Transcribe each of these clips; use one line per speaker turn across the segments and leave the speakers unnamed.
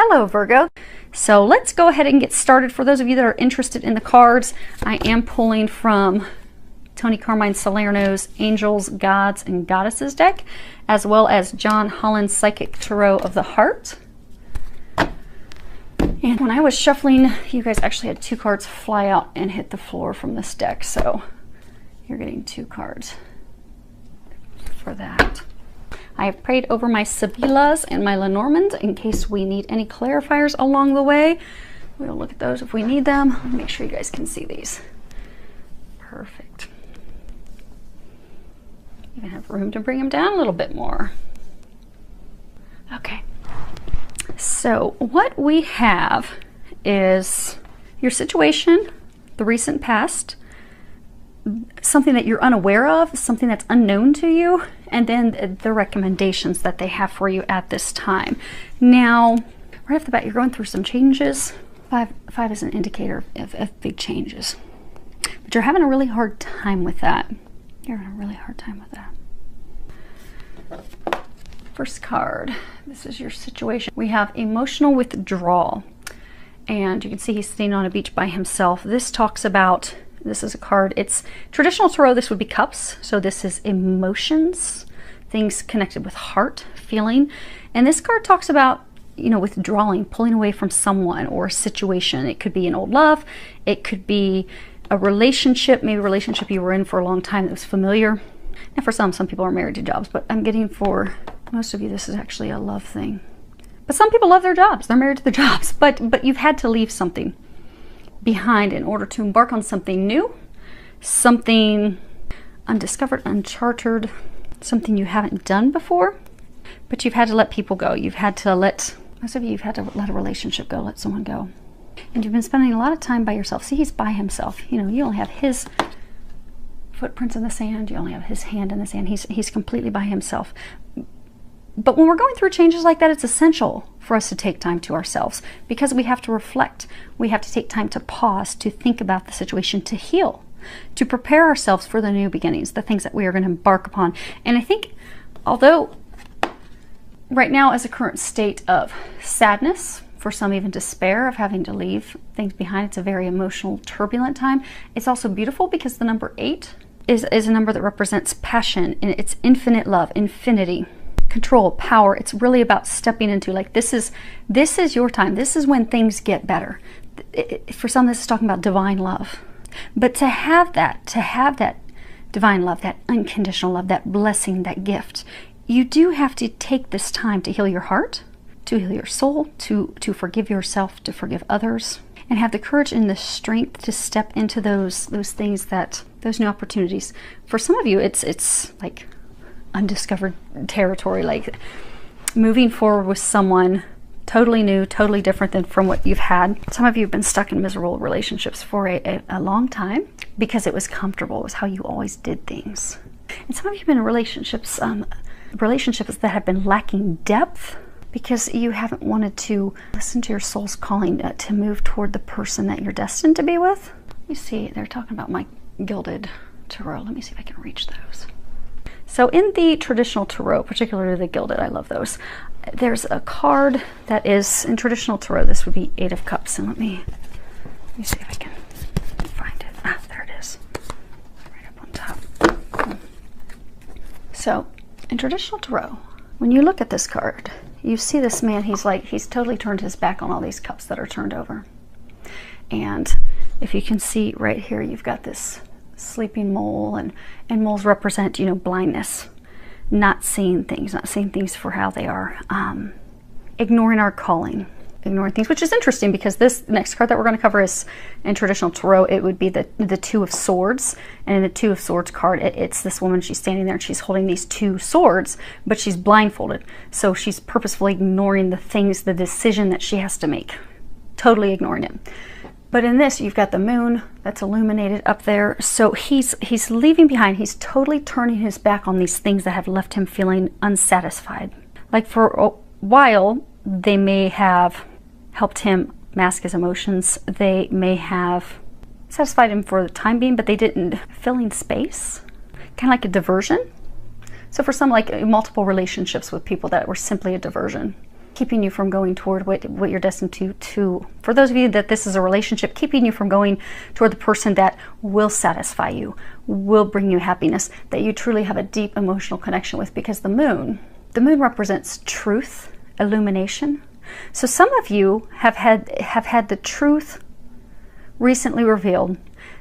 Hello Virgo. So let's go ahead and get started. For those of you that are interested in the cards, I am pulling from Tony Carmine Salerno's Angels, Gods, and Goddesses deck, as well as John Holland's Psychic Tarot of the Heart. And when I was shuffling, you guys actually had two cards fly out and hit the floor from this deck, so you're getting two cards for that. I have prayed over my Sibillas and my Lenormands in case we need any clarifiers along the way. We'll look at those if we need them. Let me make sure you guys can see these. Perfect. Even have room to bring them down a little bit more. Okay. So what we have is your situation, the recent past, something that you're unaware of, something that's unknown to you, and then the recommendations that they have for you at this time. Now, right off the bat, you're going through some changes. Five is an indicator of big changes. But you're having a really hard time with that. You're having a really hard time with that. First card, this is your situation. We have emotional withdrawal. And you can see he's sitting on a beach by himself. This talks about, this is a card, it's traditional tarot, this would be cups. So this is emotions, things connected with heart, feeling. And this card talks about, you know, withdrawing, pulling away from someone or a situation. It could be an old love. It could be a relationship, maybe a relationship you were in for a long time that was familiar. And for some people are married to jobs, but I'm getting for most of you, this is actually a love thing. But some people love their jobs. They're married to their jobs, but you've had to leave something behind in order to embark on something new, something undiscovered, uncharted, something you haven't done before, but you've had to let people go. You've had to let, most of you, you've had to let a relationship go, let someone go. And you've been spending a lot of time by yourself. See, he's by himself. You know, you only have his footprints in the sand. You only have his hand in the sand. He's completely by himself. But when we're going through changes like that, it's essential for us to take time to ourselves because we have to reflect. We have to take time to pause, to think about the situation, to heal, to prepare ourselves for the new beginnings, the things that we are going to embark upon. And I think, although right now is a current state of sadness, for some even despair of having to leave things behind, it's a very emotional, turbulent time. It's also beautiful because the number 8 is a number that represents passion, and it's infinite love, infinity, control, power. It's really about stepping into, like, this is your time. This is when things get better. For some, this is talking about divine love. But to have that divine love, that unconditional love, that blessing, that gift, you do have to take this time to heal your heart, to heal your soul, to forgive yourself, to forgive others, and have the courage and the strength to step into those things, those new opportunities. For some of you, it's like undiscovered territory, like moving forward with someone totally new, totally different than from what you've had. Some of you have been stuck in miserable relationships for a long time because it was comfortable. It was how you always did things. And some of you have been in relationships that have been lacking depth because you haven't wanted to listen to your soul's calling to move toward the person that you're destined to be with. You see, they're talking about my gilded tarot. Let me see if I can reach those. So in the traditional tarot, particularly the gilded, I love those, there's a card that is, in traditional tarot, this would be 8 of Cups. And let me see if I can find it. Ah, there it is. Right up on top. So in traditional tarot, when you look at this card, you see this man, he's totally turned his back on all these cups that are turned over. And if you can see right here, you've got this sleeping mole, and moles represent, you know, blindness, not seeing things for how they are, ignoring our calling, ignoring things, which is interesting because this next card that we're going to cover is in traditional tarot. It would be the 2 of Swords, and in the 2 of Swords card, it's this woman, she's standing there and she's holding these 2 swords, but she's blindfolded, so she's purposefully ignoring the things, the decision that she has to make, totally ignoring it. But in this, you've got the moon that's illuminated up there. So he's leaving behind. He's totally turning his back on these things that have left him feeling unsatisfied. Like for a while, they may have helped him mask his emotions. They may have satisfied him for the time being, but they didn't. Filling space, kind of like a diversion. So for some, like multiple relationships with people that were simply a diversion. keeping you from going toward what you're destined to. For those of you that this is a relationship, keeping you from going toward the person that will satisfy you, will bring you happiness, that you truly have a deep emotional connection with, because the moon represents truth, illumination. So some of you have had the truth recently revealed,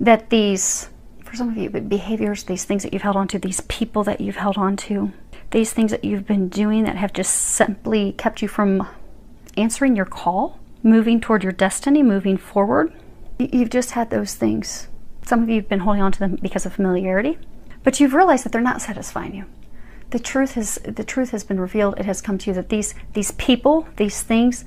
that these, for some of you, behaviors, these things that you've held on to, these people that you've held on to, these things that you've been doing that have just simply kept you from answering your call, moving toward your destiny, moving forward. You've just had those things. Some of you have been holding on to them because of familiarity, but you've realized that they're not satisfying you. The truth has been revealed. It has come to you that these people, these things,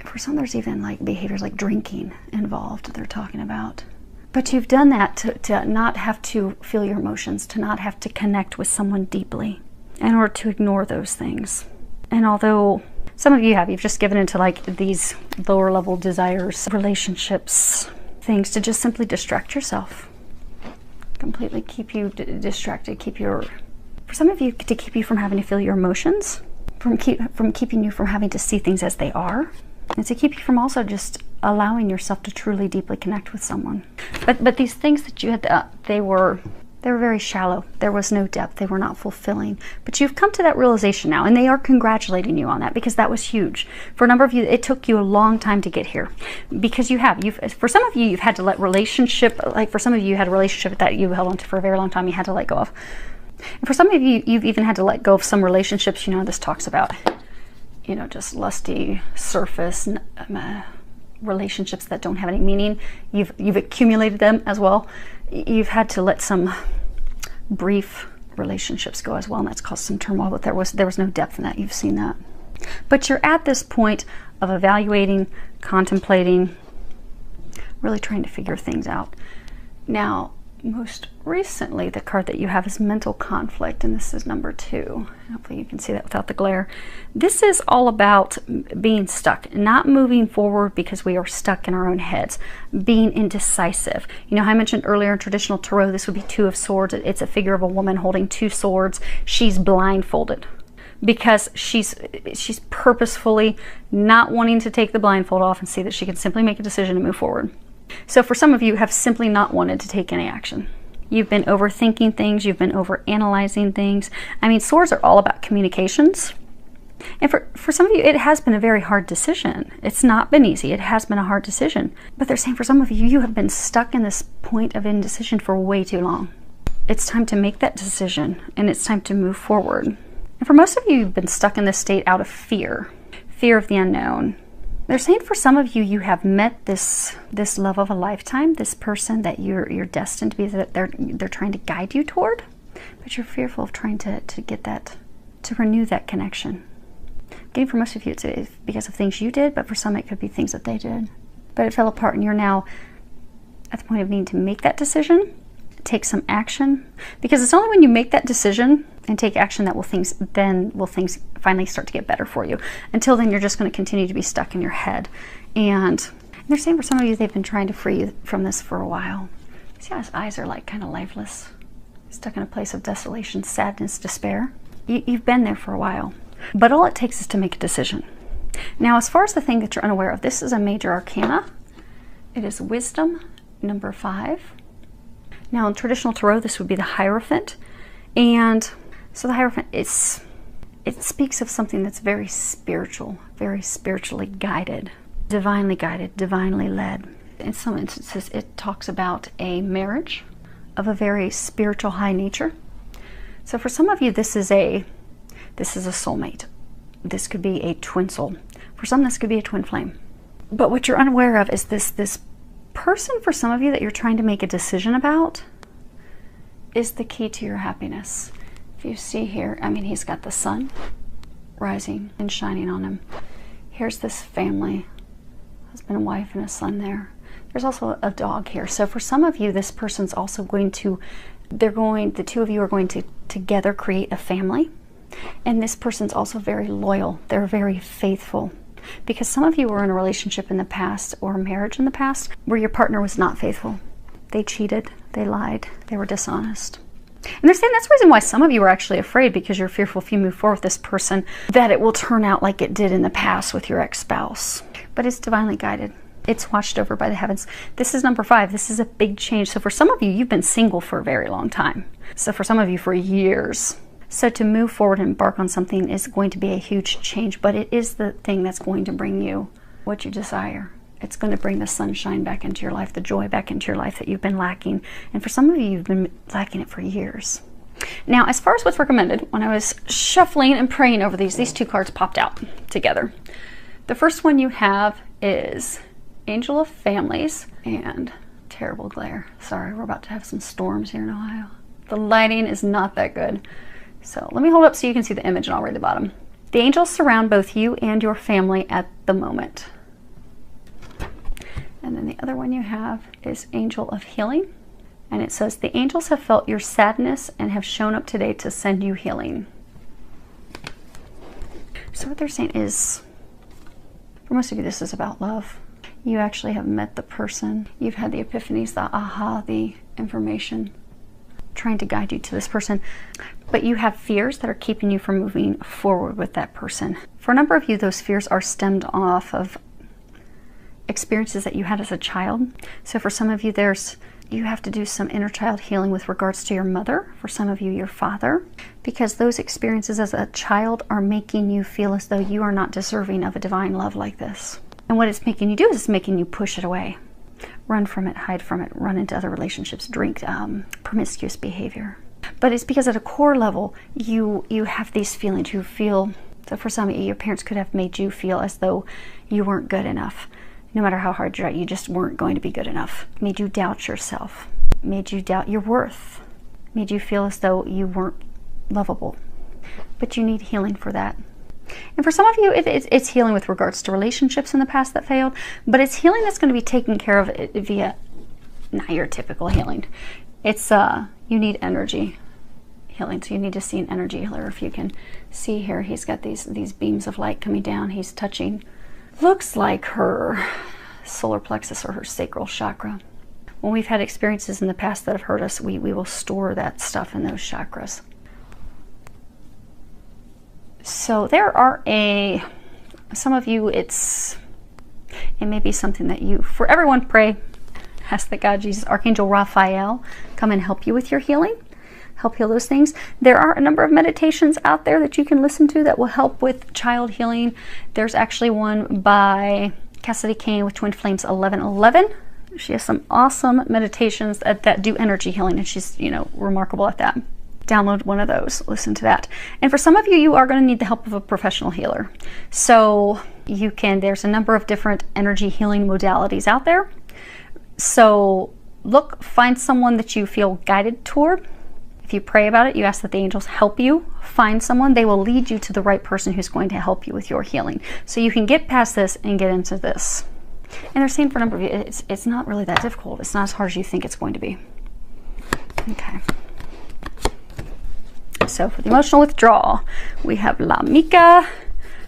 for some there's even like behaviors like drinking involved that they're talking about. But you've done that to not have to feel your emotions, to not have to connect with someone deeply, in order to ignore those things. And although some of you've just given into like these lower level desires, relationships, things to just simply distract yourself, completely keep you distracted, for some of you, to keep you from having to feel your emotions, from keeping you from having to see things as they are, and to keep you from also just allowing yourself to truly deeply connect with someone. But these things that you had, they were very shallow. There was no depth. They were not fulfilling. But you've come to that realization now, and they are congratulating you on that, because that was huge. For a number of you, it took you a long time to get here, because for some of you, you've had to let relationship, like for some of you, you had a relationship that you held on to for a very long time, you had to let go of. And for some of you, you've even had to let go of some relationships. This talks about, just lusty surface relationships that don't have any meaning. You've accumulated them as well. You've had to let some brief relationships go as well, and that's caused some turmoil, but there was no depth in that. You've seen that. But you're at this point of evaluating, contemplating, really trying to figure things out. Now, most recently, the card that you have is mental conflict, and this is number 2. Hopefully you can see that without the glare. This is all about being stuck, not moving forward because we are stuck in our own heads, being indecisive. How I mentioned earlier in traditional tarot, this would be 2 of Swords. It's a figure of a woman holding 2 swords. She's blindfolded because she's purposefully not wanting to take the blindfold off and see that she can simply make a decision and move forward. So for some of you, have simply not wanted to take any action. You've been overthinking things. You've been overanalyzing things. Swords are all about communications. And for some of you, it has been a very hard decision. It's not been easy. It has been a hard decision. But they're saying for some of you, you have been stuck in this point of indecision for way too long. It's time to make that decision, and it's time to move forward. And for most of you, you've been stuck in this state out of fear of the unknown. They're saying for some of you, you have met this love of a lifetime, this person that you're destined to be, that they're trying to guide you toward, but you're fearful of trying to get that, to renew that connection. Again, for most of you, it's because of things you did, but for some, it could be things that they did. But it fell apart, and you're now at the point of needing to make that decision, take some action, because it's only when you make that decision and take action that will things finally start to get better for you. Until then, you're just going to continue to be stuck in your head. And they're saying for some of you, they've been trying to free you from this for a while. See how his eyes are like kind of lifeless, stuck in a place of desolation, sadness, despair. You've been there for a while, but all it takes is to make a decision. Now, as far as the thing that you're unaware of, this is a major arcana. It is wisdom number 5. Now, in traditional tarot, this would be the Hierophant. And so the Hierophant, it speaks of something that's very spiritual, very spiritually guided, divinely led. In some instances, it talks about a marriage of a very spiritual high nature. So for some of you, this is a soulmate. This could be a twin soul. For some, this could be a twin flame. But what you're unaware of is this person, for some of you, that you're trying to make a decision about is the key to your happiness. If you see here, he's got the sun rising and shining on him. Here's this family, husband and wife and a son there. There's also a dog here. So for some of you, this person's also the 2 of you are going to together create a family. And this person's also very loyal. They're very faithful. Because some of you were in a relationship in the past, or a marriage in the past, where your partner was not faithful. They cheated, they lied, they were dishonest. And they're saying that's the reason why some of you are actually afraid, because you're fearful if you move forward with this person that it will turn out like it did in the past with your ex-spouse. But it's divinely guided. It's watched over by the heavens. This is number 5. This is a big change. So for some of you, you've been single for a very long time. So for some of you, for years. So to move forward and embark on something is going to be a huge change, but it is the thing that's going to bring you what you desire. It's going to bring the sunshine back into your life, the joy back into your life that you've been lacking. And for some of you, you've been lacking it for years. Now, as far as what's recommended, when I was shuffling and praying over these 2 cards popped out together. The first one you have is Angel of Families and terrible glare. Sorry, we're about to have some storms here in Ohio. The lighting is not that good. So let me hold up so you can see the image and I'll read the bottom. The angels surround both you and your family at the moment. And then the other one you have is Angel of Healing. And it says, the angels have felt your sadness and have shown up today to send you healing. So what they're saying is, for most of you, this is about love. You actually have met the person. You've had the epiphanies, the aha, the information trying to guide you to this person. But you have fears that are keeping you from moving forward with that person. For a number of you, those fears are stemmed off of experiences that you had as a child. So for some of you, you have to do some inner child healing with regards to your mother. For some of you, your father, because those experiences as a child are making you feel as though you are not deserving of a divine love like this. And what it's making you do is it's making you push it away, run from it, hide from it, run into other relationships, drink, promiscuous behavior. But it's because at a core level, you have these feelings. You feel, so for some of you, your parents could have made you feel as though you weren't good enough. No matter how hard you tried, you just weren't going to be good enough. Made you doubt yourself. Made you doubt your worth. Made you feel as though you weren't lovable. But you need healing for that. And for some of you, it's healing with regards to relationships in the past that failed. But it's healing that's going to be taken care of via not your typical healing. It's you need energy healing. So you need to see an energy healer. If you can see here, he's got these beams of light coming down. He's touching, looks like her solar plexus or her sacral chakra. When we've had experiences in the past that have hurt us, we will store that stuff in those chakras. So there are some of you, it may be something that you, for everyone, pray, ask that God, Jesus, Archangel Raphael, come and help you with your healing, help heal those things. There are a number of meditations out there that you can listen to that will help with child healing. There's actually one by Cassidy Kane with Twin Flames 1111. She has some awesome meditations that do energy healing, and she's, remarkable at that. Download one of those, listen to that. And for some of you, you are going to need the help of a professional healer. So there's a number of different energy healing modalities out there. So find someone that you feel guided toward. If you pray about it, you ask that the angels help you find someone. They will lead you to the right person who's going to help you with your healing. So you can get past this and get into this. And they're saying for a number of you, it's not really that difficult. It's not as hard as you think it's going to be. Okay. So for the emotional withdrawal, we have La Mica,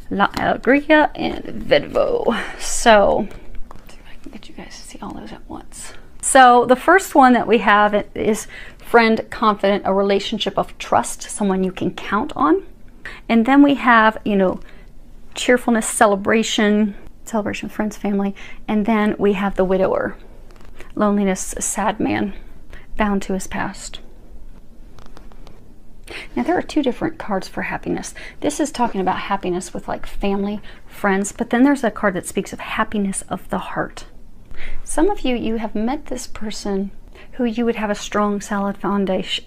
La Alegría, and Virgo. So let's see if I can get you guys to see all those at once. So the first one that we have is friend, confident, a relationship of trust, someone you can count on. And then we have, cheerfulness, celebration, friends, family. And then we have the widower, loneliness, a sad man, bound to his past. Now there are 2 different cards for happiness. This is talking about happiness with like family, friends, but then there's a card that speaks of happiness of the heart. Some of you have met this person who you would have a strong, solid foundation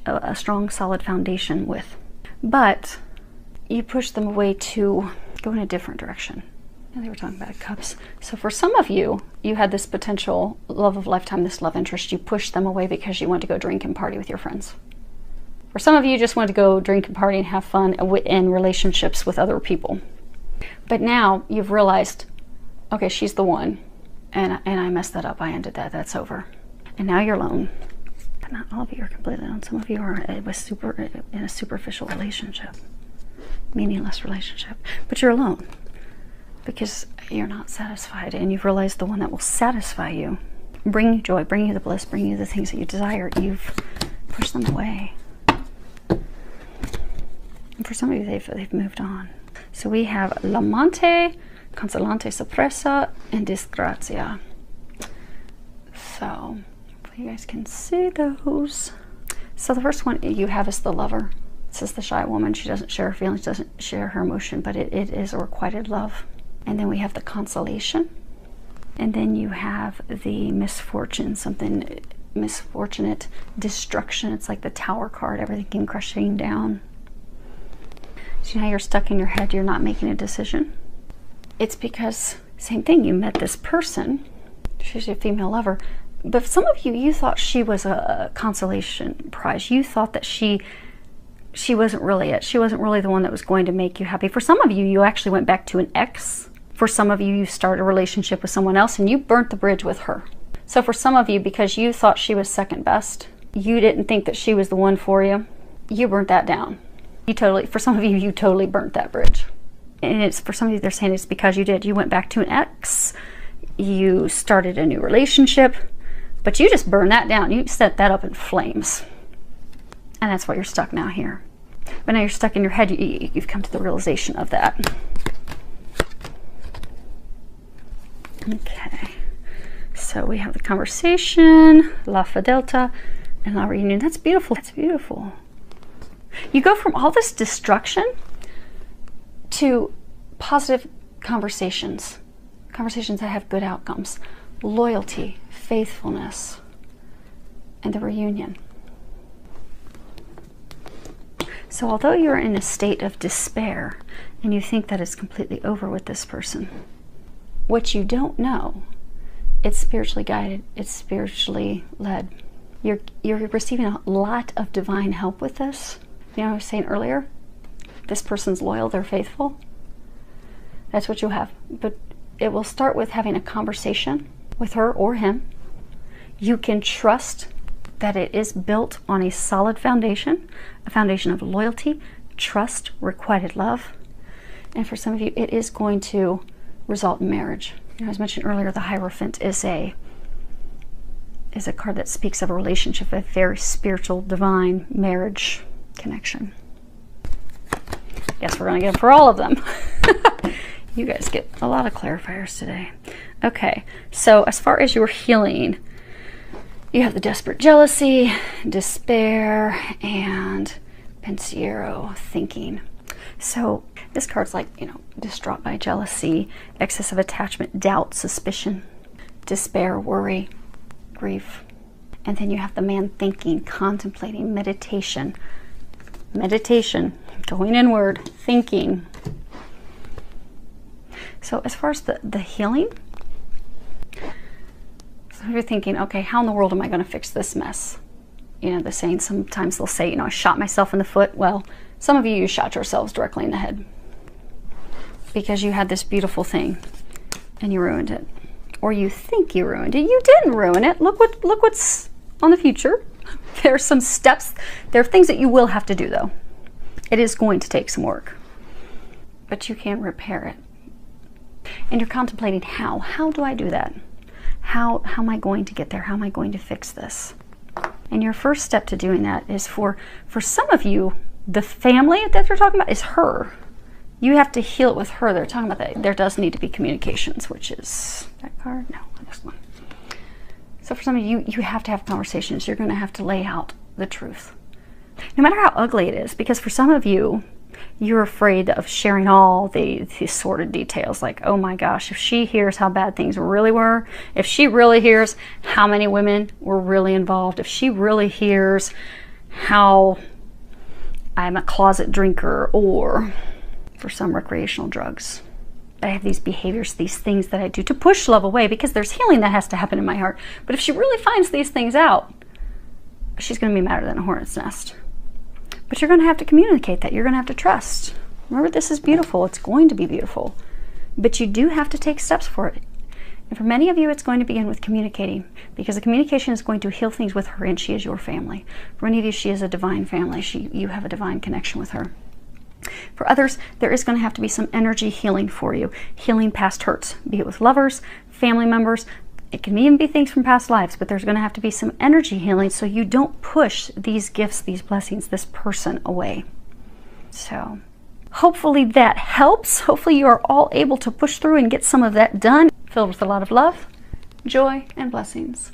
with, but you push them away to go in a different direction. And they were talking about cups. So for some of you, you had this potential love of lifetime, this love interest. You pushed them away because you wanted to go drink and party with your friends. For some of you, just wanted to go drink and party and have fun in relationships with other people. But now you've realized, okay, she's the one, and I messed that up. I ended that. That's over. And now you're alone. But not all of you are completely alone. Some of you are in a superficial relationship, meaningless relationship. But you're alone because you're not satisfied, and you've realized the one that will satisfy you, bring you joy, bring you the bliss, bring you the things that you desire. You've pushed them away. And for some of you, they've moved on. So we have l'amante, consolante sorpresa, and disgrazia. So hopefully you guys can see those. So the first one you have is the lover. This is the shy woman. She doesn't share her feelings, doesn't share her emotion, but it is a requited love. And then we have the consolation. And then you have the misfortune, something misfortunate, destruction. It's like the Tower card, everything crushing down. So now you're stuck in your head, you're not making a decision. It's because, same thing, you met this person, she's a female lover, but some of you, you thought she was a consolation prize. You thought that she wasn't really it. She wasn't really the one that was going to make you happy. For some of you, you actually went back to an ex. For some of you, you started a relationship with someone else and you burnt the bridge with her. So for some of you, because you thought she was second best, you didn't think that she was the one for you, you burnt that down. For some of you, you totally burnt that bridge. And it's, for some of you, they're saying it's because you did. You went back to an ex, you started a new relationship, but you just burned that down. You set that up in flames. And that's why you're stuck now here. But now you're stuck in your head. You've come to the realization of that. Okay. So we have the conversation, la fidelità, and la reunion. That's beautiful. That's beautiful. You go from all this destruction to positive conversations. Conversations that have good outcomes. Loyalty, faithfulness, and the reunion. So although you're in a state of despair and you think that it's completely over with this person, what you don't know, it's spiritually guided, it's spiritually led. You're receiving a lot of divine help with this. You know, I was saying earlier, this person's loyal, they're faithful. That's what you have. But it will start with having a conversation with her or him. You can trust that it is built on a solid foundation, a foundation of loyalty, trust, requited love. And for some of you, it is going to result in marriage. You know, as mentioned earlier, the Hierophant is a card that speaks of a relationship, a very spiritual, divine marriage connection. Guess we're going to get them for all of them. You guys get a lot of clarifiers today. Okay, so as far as your healing, you have the desperate jealousy, despair, and pensiero, thinking. So this card's like, you know, distraught by jealousy, excessive attachment, doubt, suspicion, despair, worry, grief. And then you have the man thinking, contemplating, meditation, going inward, thinking. So as far as the healing, so you're thinking, okay, how in the world am I going to fix this mess? You know, the saying, sometimes they'll say, you know, I shot myself in the foot. Well, some of you shot yourselves directly in the head because you had this beautiful thing and you ruined it. Or you think you ruined it. You didn't ruin it. Look what's on the future. There are some steps. There are things that you will have to do, though. It is going to take some work. But you can repair it. And you're contemplating how. How do I do that? How am I going to get there? How am I going to fix this? And your first step to doing that is for some of you, the family that they're talking about is her. You have to heal it with her. They're talking about that. There does need to be communications, which is that card? No, this one. So for some of you, you have to have conversations. You're going to have to lay out the truth. No matter how ugly it is, because for some of you, you're afraid of sharing all the sordid details. Like, oh my gosh, if she hears how bad things really were, if she really hears how many women were really involved, if she really hears how I'm a closet drinker, or for some recreational drugs, I have these behaviors, these things that I do to push love away, because there's healing that has to happen in my heart. But if she really finds these things out, she's going to be madder than a hornet's nest. But you're going to have to communicate that. You're going to have to trust. Remember, this is beautiful. It's going to be beautiful. But you do have to take steps for it. And for many of you, it's going to begin with communicating, because the communication is going to heal things with her, and she is your family. For many of you, she is a divine family. You have a divine connection with her. For others, there is going to have to be some energy healing for you. Healing past hurts, be it with lovers, family members. It can even be things from past lives, but there's going to have to be some energy healing so you don't push these gifts, these blessings, this person away. So hopefully that helps. Hopefully you are all able to push through and get some of that done, filled with a lot of love, joy, and blessings.